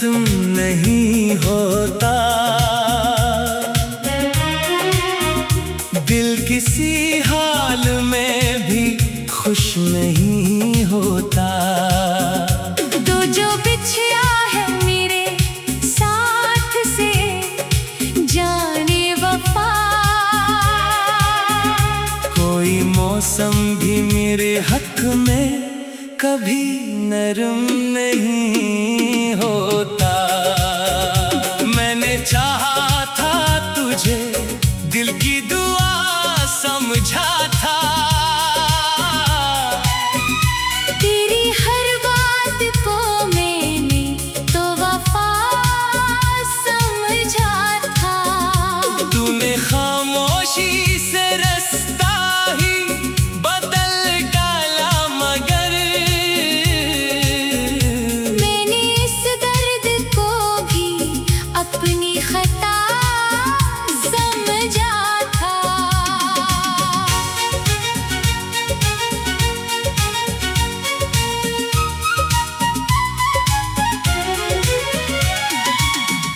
खत्म नहीं होता। दिल किसी हाल में भी खुश नहीं होता। तो जो बिछड़ा है मेरे साथ से जाने वफा, कोई मौसम भी मेरे हक में कभी नरम नहीं होता। मैंने चाहा था तुझे, दिल की दुआ समझा था। तेरी हर बात को मैंने तो वफा समझा था। तूने खामोशी से रास्ता ही बदल डाला, मगर मैंने इस दर्द को भी अपनी खता समझा था।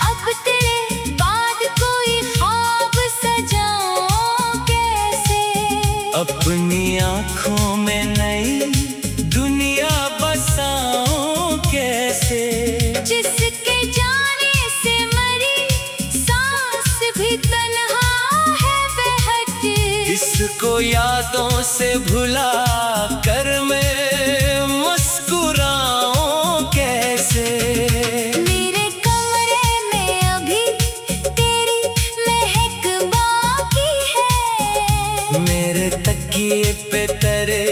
अब तेरे बाद कोई ख्वाब सजाऊं कैसे, अपनी आँखों में नई दुनिया बसाऊं कैसे। जिसके जाने से मरी सांस भी तन्हा है बेहद। इसको यादों से भुला कर मैं मुस्कुराऊं कैसे। मेरे कमरे में अभी तेरी महक बाकी है। मेरे तकिए पे तेरे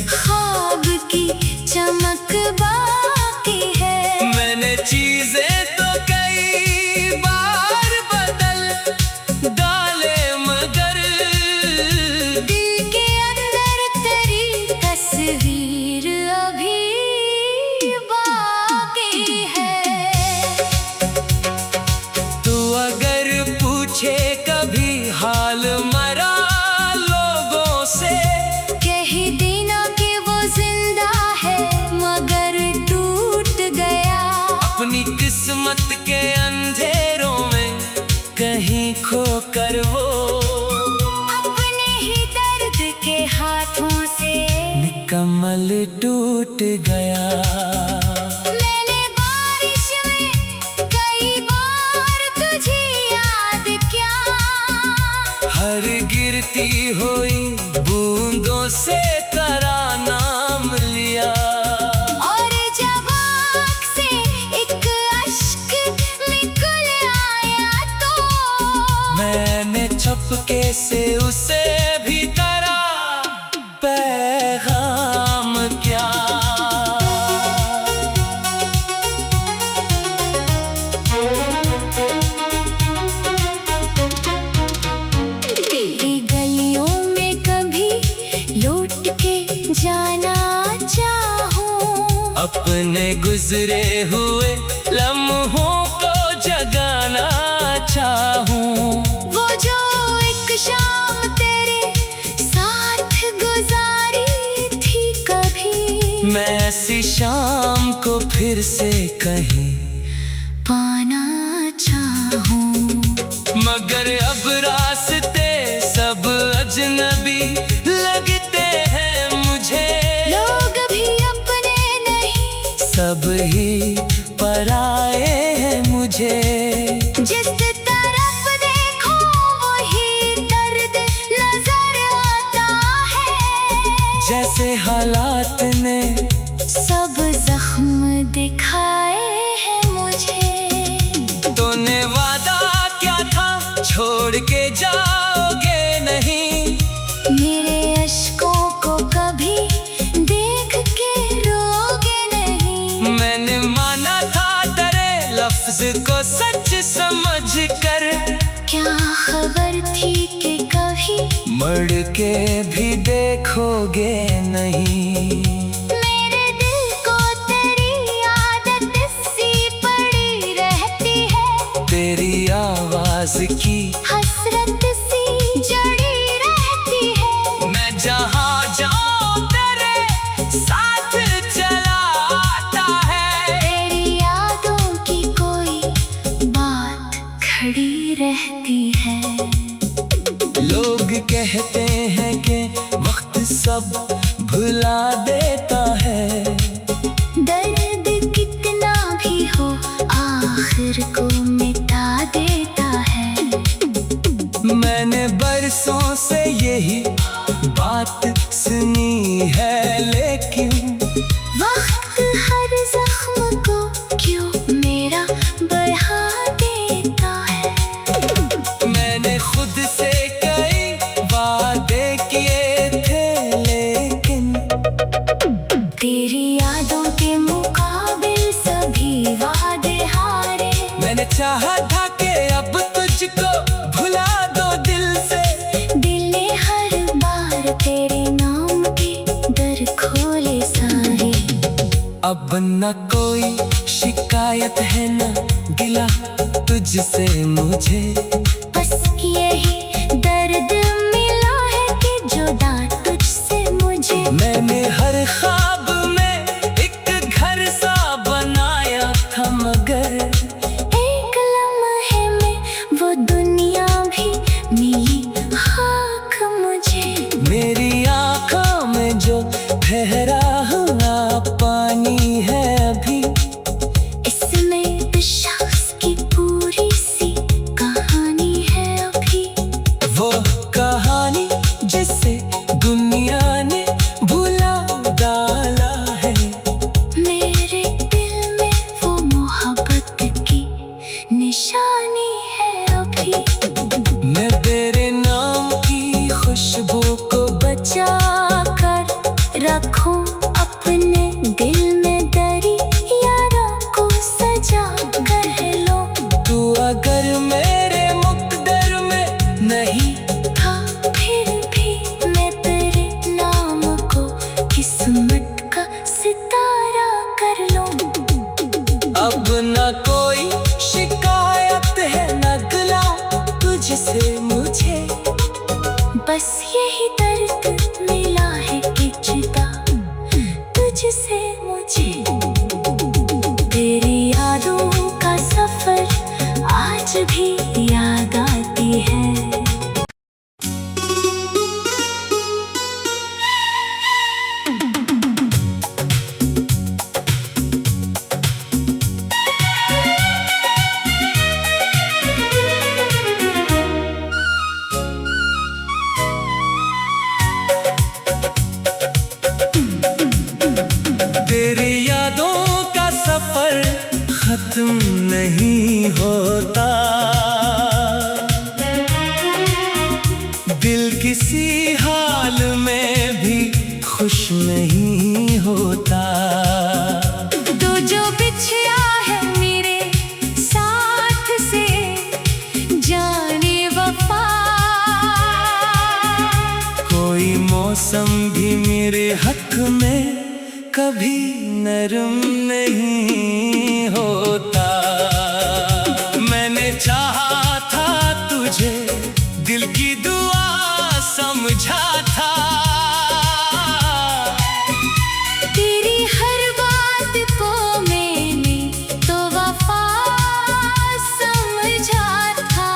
ख्वाब की चमक बाकी है। मैंने चीजें तो कई बार बदल डाले, मगर दिल के अंदर तेरी तस्वीर अभी बाकी है। तू अगर पूछे कभी हाल मरा लोगों से, कह देना कि वो जिंदा है मगर टूट गया। अपनी किस्मत के अंधेरों में कहीं खो कर वो अपने ही दर्द के हाथों से निकम्मल टूट गया। मैंने बारिश में कई बार तुझे याद किया। हर गिरती हुई बूंदों से तेरा नाम लिया। और जब आँख से एक अश्क निकल आया तो मैंने चुपके से उसे भी तेरा पैगाम क्या। तेरी गलियों में कभी लौट के जाना चाहूं। अपने गुजरे हुए लम्हों को जगाना चाहूं। वो जो एक शाम तेरे साथ गुजारी थी कभी, मैं ऐसी शाम को फिर से कहीं पाना चाहूं। मगर अब रास्ते सब अजनबी लगते हैं मुझे। लोग भी अपने नहीं, सब ही पराए हैं मुझे। जिस तरफ देखो वही दर्द नजर आता है। जैसे हालात ने सब जख्म दिखाए हैं मुझे। तूने वादा क्या था, छोड़ के जाओगे नहीं। मेरे अश्कों को कभी देख के रोगे नहीं। मैंने माना था तेरे लफ्ज को सच समझ कर। क्या खबर थी कि कभी मर के भी देखोगे नहीं। मेरे दिल को तेरी आदत सी पड़ी रहती है। तेरी आवाज की हसरत सी जड़ी रहती है। मैं जहाँ जाऊँ तेरे साथ चला आता है। तेरी यादों की कोई लोग कहते हैं कि वक्त सब भुला देता है। दर्द कितना भी हो आखिर को मिटा देता है। मैंने बरसों से यही बात सुनी है, लेकिन वक्त हर जख्म को क्यों मेरा बढ़ा देता है। मैंने खुद से कई वादे किए थे, लेकिन तेरी यादों के मुकाबिल सभी वादे हारे। मैंने चाहा था कि अब तुझको भुला दो दिल से। दिल ने हर बार तेरे नाम के दर खोले सारे। अब न कोई शिकायत है न गिला तुझसे मुझे। बस यही दर्द मिला है कि जुदा तुझसे मुझे। मैंने हर ख्वाब में एक घर सा बनाया था, मगर एक लम्हे में वो दुनिया भी मिली खाक मुझे। मेरी आँखों में जो ठहरा हुआ पानी है अभी, इसमें इस शख्स की पूरी सी कहानी है अभी। वो कहानी जिसे दुनिया ने भुला डाला है। मेरे दिल में वो मोहब्बत की निशानी है अभी। मैं तेरे नाम की खुशबू को बचा कर रखूं अपने दिल में दरिया को सजा कर लो। तू अगर मेरे मुकद्दर में नहीं, था फिर भी मैं तेरे नाम को किस्मत का सितारा कर लूं। अब न कोई शिकायत है न गिला तुझसे मुझे। बस यही दर्द मिला है कि जुदा तुझसे मुझे। तेरी यादों का सफर आज भी याद आती है। तेरी यादों का सफर खत्म नहीं होता। दिल किसी हाल में भी खुश नहीं होता। तो जो बिछड़ा है मेरे साथ से जाने वफा। कोई मौसम भी मेरे हक में कभी नरम नहीं होता। मैंने चाहा था तुझे, दिल की दुआ समझा था। तेरी हर बात को मैंने तो वफा समझा था।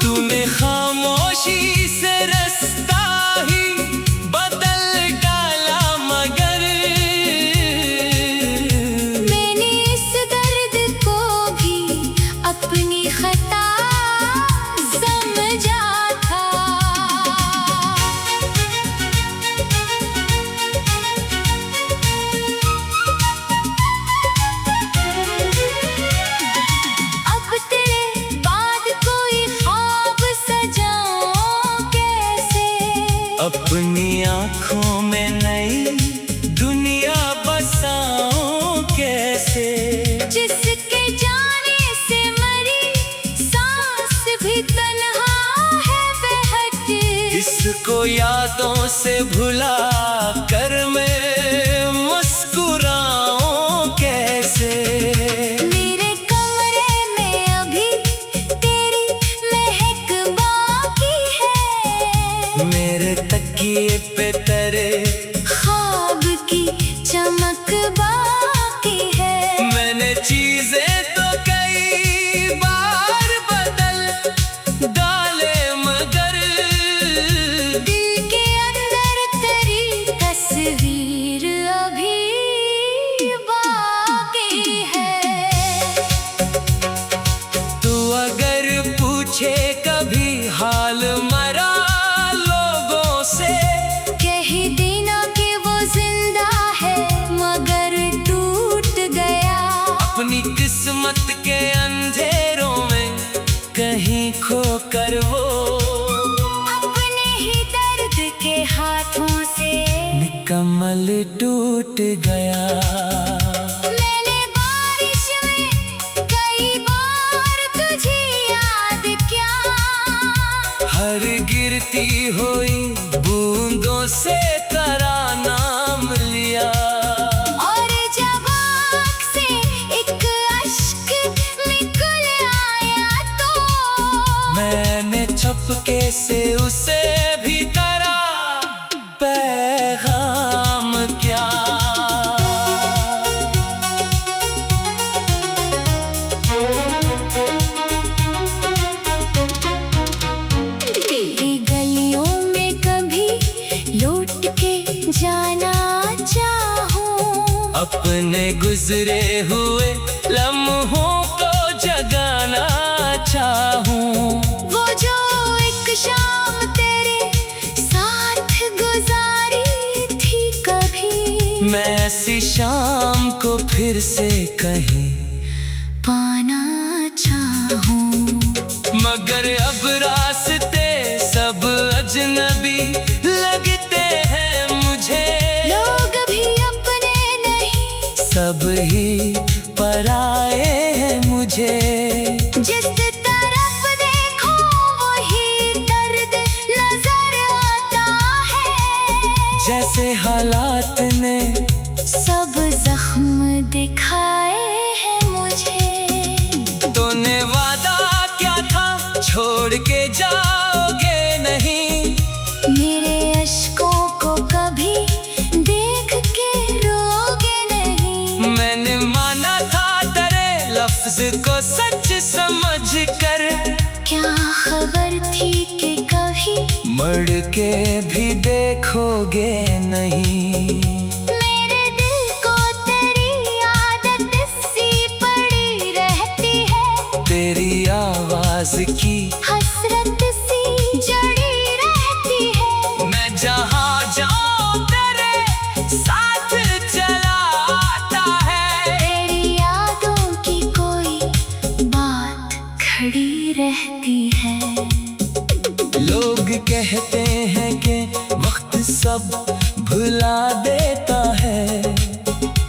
तूने खामोशी से रास्ता ही बदल डाला, मगर मैंने इस दर्द को भी अपनी खता समझा था। अब तेरे बाद कोई ख्वाब सजाऊं कैसे। अपनी आँखों में नई दुनिया बसाऊं कैसे। जिसके जाने से मरी सांस भी तन्हा है बेहद। इसको यादों से भुला कर मैं मुस्कुराऊं कैसे। मेरे कमरे में अभी तेरी महक बाकी है। मेरे तकिए पे तेरे ख्वाब की चमक बाकी है। मैंने चीजें तो कई बार बदल डाले, मगर दिल टूट गया। मैंने बारिश में कई बार तुझे याद किया, हर गिरती हुई बूंदों से तेरा नाम लिया। और जब आँख से एक अश्क निकल आया तो मैंने चुपके से उसे भी तेरा पैगाम क्या। तेरी गलियों में कभी लौट के जाना चाहूं, अपने गुजरे हुए लम्हों को जगाना चाहूं। वो जो एक शाम तेरे साथ गुजारी थी कभी, मैं ऐसी शाम को फिर से कहीं पाना चाहूं। मगर अब रास्ते सब अजनबी लगते हैं मुझे। लोग भी अपने नहीं, सब ही पराए हैं मुझे। जिस तरफ देखो वही दर्द नजर आता है। जैसे हालात ने सब जख्म दिखाए हैं मुझे। तूने वादा क्या था छोड़ के जाओगे नहीं, मेरे अश्कों को कभी देख के रोगे नहीं। मैंने माना था तेरे लफ्ज को सच समझ कर। क्या खबर थी कि कभी मर के भी देखोगे नहीं। मेरे दिल को तेरी आदत सी पड़ी रहती है, तेरी आवाज की हसरत सी जड़ी रहती है। मैं जहाँ जाऊँ तेरे साथ चला आता है। तेरी यादों की कोई बात खड़ी रहती है। लोग कहते हैं कि वक्त सब भुला देता है।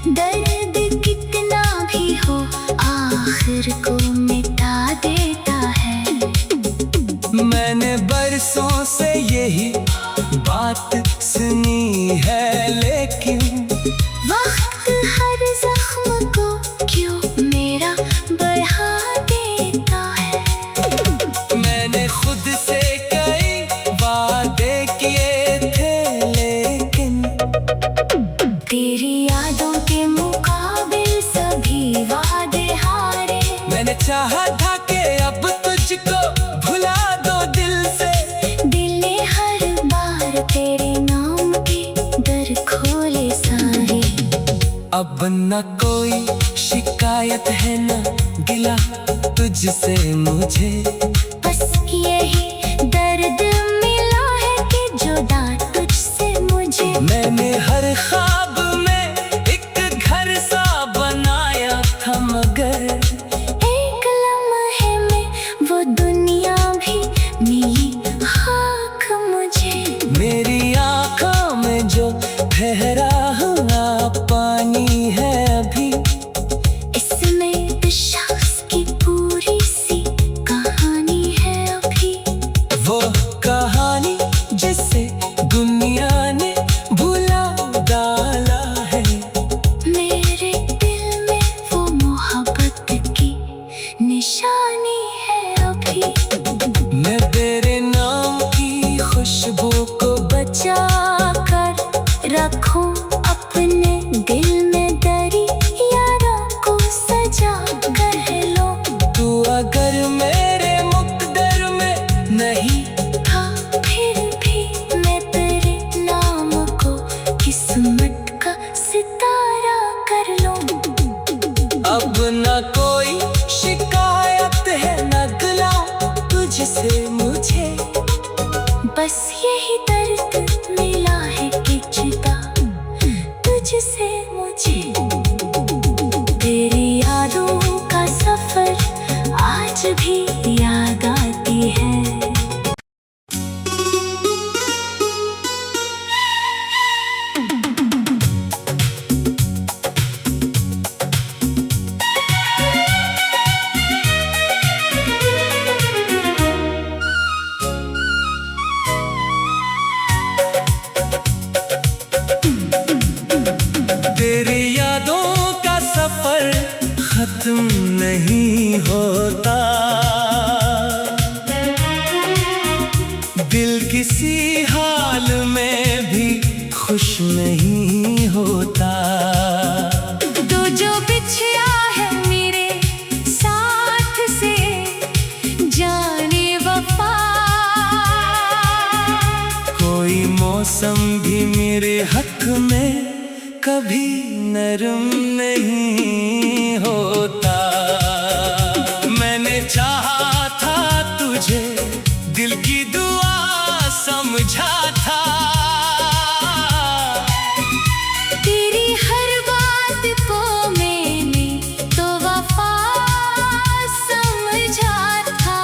दर्द कितना भी हो आखिर को मिटा देता है। मैंने बरसों से यही बात सुनी है, लेकिन वक्त हर जख्म को क्यों मेरा बढ़ा देता है। मैंने खुद से कई वादे किए थे, लेकिन तेरी यादों के मुकाबिल सभी वादे हारे। मैंने चाहा था कि अब तुझको भुला दो दिल से। दिल ने हर बार तेरे नाम के दर खोले सारे। अब न कोई शिकायत है न गिला तुझसे मुझे। बस यही दर्द मिला है कि जुदा तुझसे मुझे। मैंने हर ख्वाब में एक घर सा बनाया था, मगर एक लम्हे में वो दुनिया भी मिली खाक मुझे। मेरी आँखों में जो ठहरा हुआ पानी है अभी, इसमें इस शख्स की पूरी सी कहानी है अभी। वो कहानी जिसे दुनिया ने भुला डाला है। मेरे दिल में वो मोहब्बत की निशानी है अभी। मैं तेरे नाम की खुशबू को बचा कर रखूं अपने दिल में, दरिया को सजा कर लो। तू अगर मेरे मुकद्दर में नहीं था फिर भी मैं तेरे नाम को किस्मत का सितारा कर लूं। अब न कोई शिकायत है न गिला तुझसे मुझे। बस यही दर्द मिला है कि जुदा तुझसे मुझे। तेरी यादों का सफर आज भी याद आती है। नहीं होता। दिल किसी हाल में भी खुश नहीं होता। तो जो बिछड़ा है मेरे साथ से जाने वफा, कोई मौसम भी मेरे हक में कभी नरम नहीं होता। मैंने चाहा था तुझे, दिल की दुआ समझा था। तेरी हर बात को मैंने तो वफा समझा था।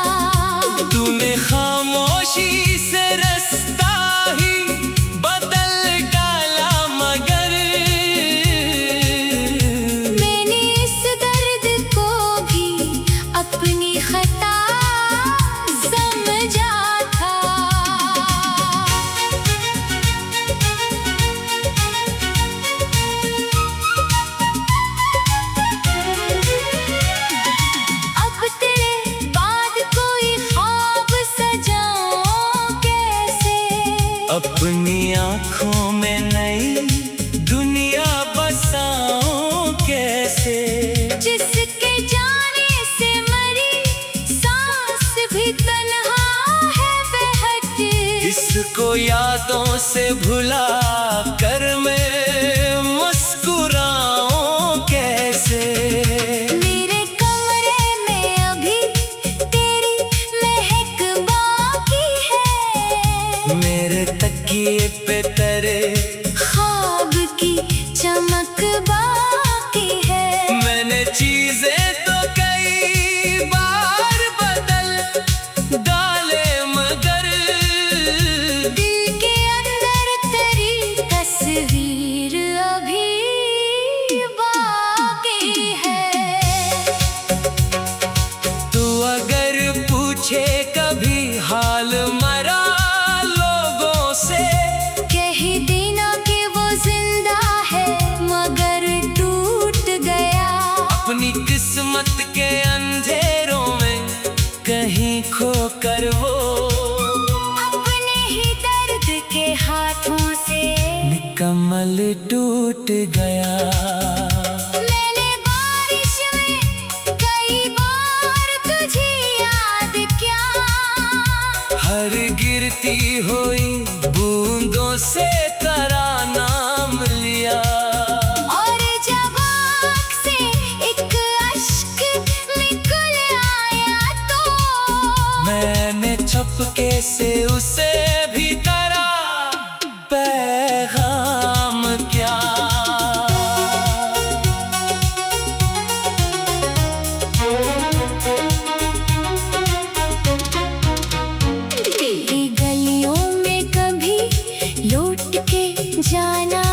तूने खामोशी से रास्ता ही बदल डाला, मगर मैंने इस दर्द को भी अपनी खता समझा था। अब तेरे बाद कोई ख्वाब सजाऊं कैसे, अपनी आँखों में नई दुनिया बसाऊं कैसे। जिसके जाने से मरी सांस भी तन्हा है बेहद। इसको यादों से भुला कर मैं मुस्कुराऊं कैसे। मेरे कमरे में अभी तेरी महक बाकी है। मेरे तकिए पे तेरे ख्वाब की चमक बाकी है। मैंने चीजें तो कई बार बदल डाले, मगर दिल के अंदर तेरी तस्वीर अभी बाकी है। तू अगर पूछे कभी हाल मरा लोगों से, कह देना कि वो जिंदा है मगर टूट गया। अपनी किस्मत के अंधेरों में कहीं खो कर वो अपने ही दर्द के हाथों से निकम्मल टूट गया। मैंने बारिश में कई बार तुझे याद किया। हर गिरती हुई बूंदों से तेरा नाम लिया। और जब आँख से एक अश्क निकल आया तो मैंने चुपके से उसे भी तेरा पैगाम क्या। तेरी गलियों में कभी लौट के जाना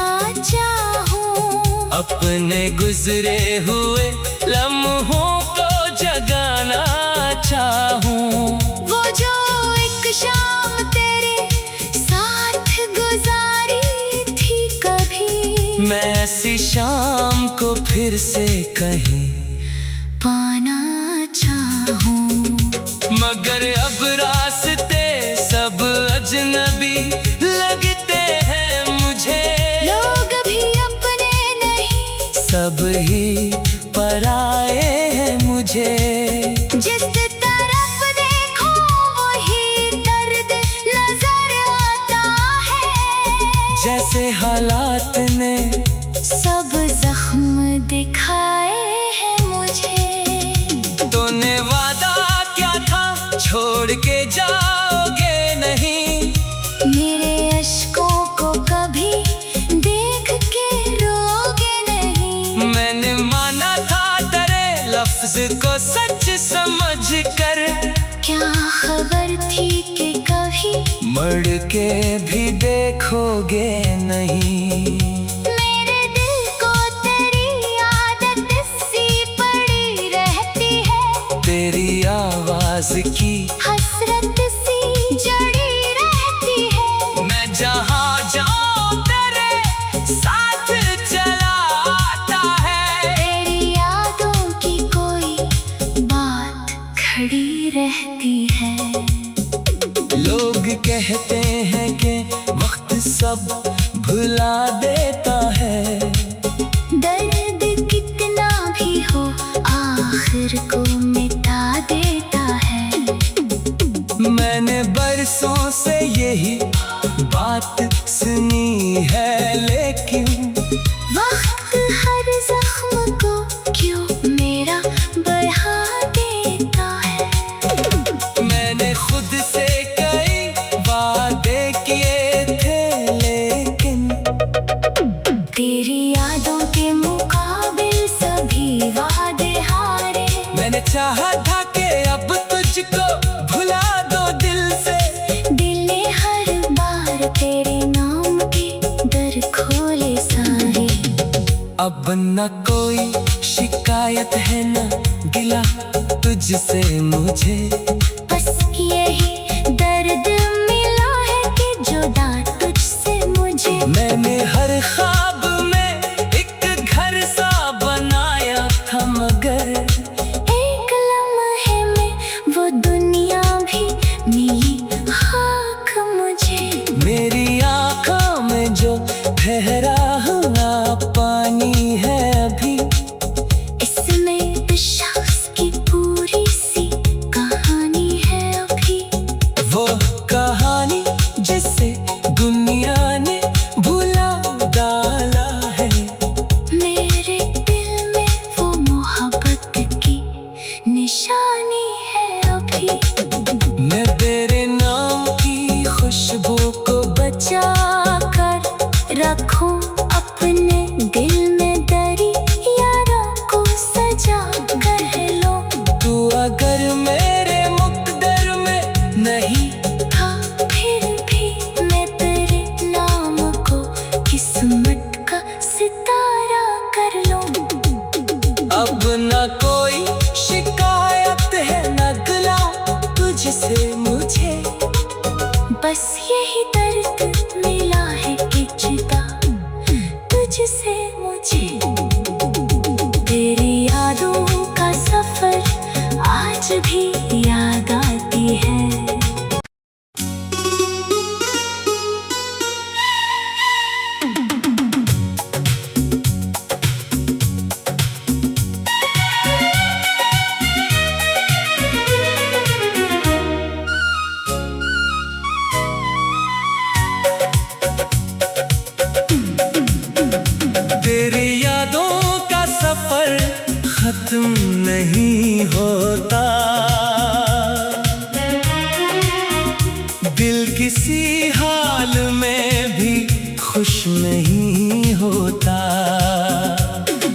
चाहूं। अपने गुजरे हुए लम्हों को जगाना चाहूं। वो जो एक शाम तेरे साथ गुजारी थी कभी, मैं ऐसी शाम को फिर से कहीं पाना चाहूं। मगर अब रास्ते सब अजनबी लगते हैं मुझे। लोग भी अपने नहीं, सब ही पराए हैं मुझे। जिस तरफ देखो वही दर्द नजर आता है। जैसे हालात ने सब जख्म दिखाए हैं मुझे। तूने वादा क्या था, छोड़ के जाओगे नहीं। मेरे अश्कों को कभी देख के रोगे नहीं। मैंने माना था तेरे लफ्ज को सच समझ कर। क्या खबर थी कि कभी मर के भी देखोगे नहीं। मेरे दिल को तेरी आदत सी पड़ी रहती है। तेरी आवाज की हसरत सी जड़ी रहती है। मैं जहाँ जाऊँ तेरे साथ चला आता है। तेरी यादों की कोई हैं कि वक्त सब भुला देता है। दर्द कितना भी हो आखिर को मिटा देता है। मैंने बरसों से यही बात सुनी है, लेकिन वक्त हर जख्म को क्यों मेरा बढ़ा देता है। मैंने खुद से कई वादे किए थे, लेकिन तेरी यादों के मुकाबिल सभी वादे हारे। मैंने चाहा था कि अब तुझको भुला दो दिल से। दिल ने हर बार तेरे नाम के दर खोले सारे। अब न कोई शिकायत है न गिला तुझसे मुझे। बस यही दर्द मिला है कि जुदा तुझसे मुझे। मैंने हर ख्वाब में एक घर सा बनाया था, मगर एक लम्हे में वो दुनिया भी मिली खाक मुझे। मेरी आँखों में जो ठहरा हुआ पानी है अभी, इसमें इस शख्स की पूरी सी कहानी है अभी। वो कहानी जिसे दुनिया ने भुला डाला है। मेरे दिल में वो मोहब्बत की निशानी है अभी। मैं तेरे नाम की खुशबू को बचा कर रखूं अपने दिल में दरी यारों को सजा कर लो। तू अगर मेरे मुकद्दर में नहीं, था फिर भी मैं तेरे नाम को किस्मत का सितारा कर लूं। अब न कोई शिकायत है न गिला तुझसे मुझे। बस यही दर्द मिला है कि जुदा तुझसे मुझे। तेरी यादों का सफर आज भी याद आती है। तेरी यादों का सफर खत्म नहीं होता। दिल किसी हाल में भी खुश नहीं होता।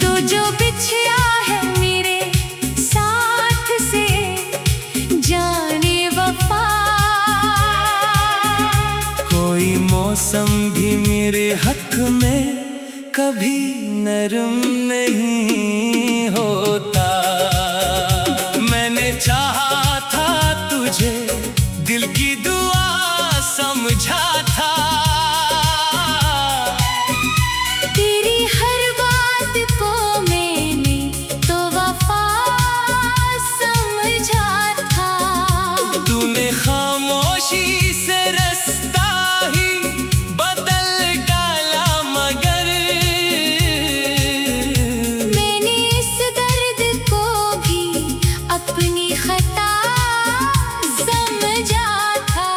तू जो बिछड़ा है मेरे साथ से जाने वफा। कोई मौसम भी मेरे हक में कभी नरम नहीं होता। मैंने चाहा था तुझे, दिल की दुआ समझा था। तेरी हर बात को मैंने तो वफा समझा था। तूने खामोशी से रास्ता ही बदल डाला, मगर मैंने इस दर्द को भी अपनी खता समझा था।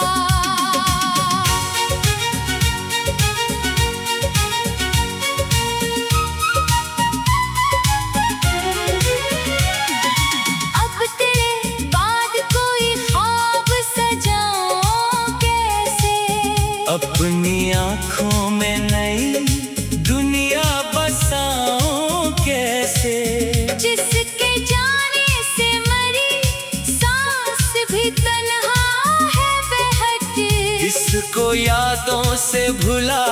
अब तेरे बाद कोई ख्वाब सजाऊं कैसे। अपनी आँखों में नई दुनिया बसाऊं कैसे। जिसके जाने से मरी सांस भी तन्हा है बेहद। इसको यादों से भुला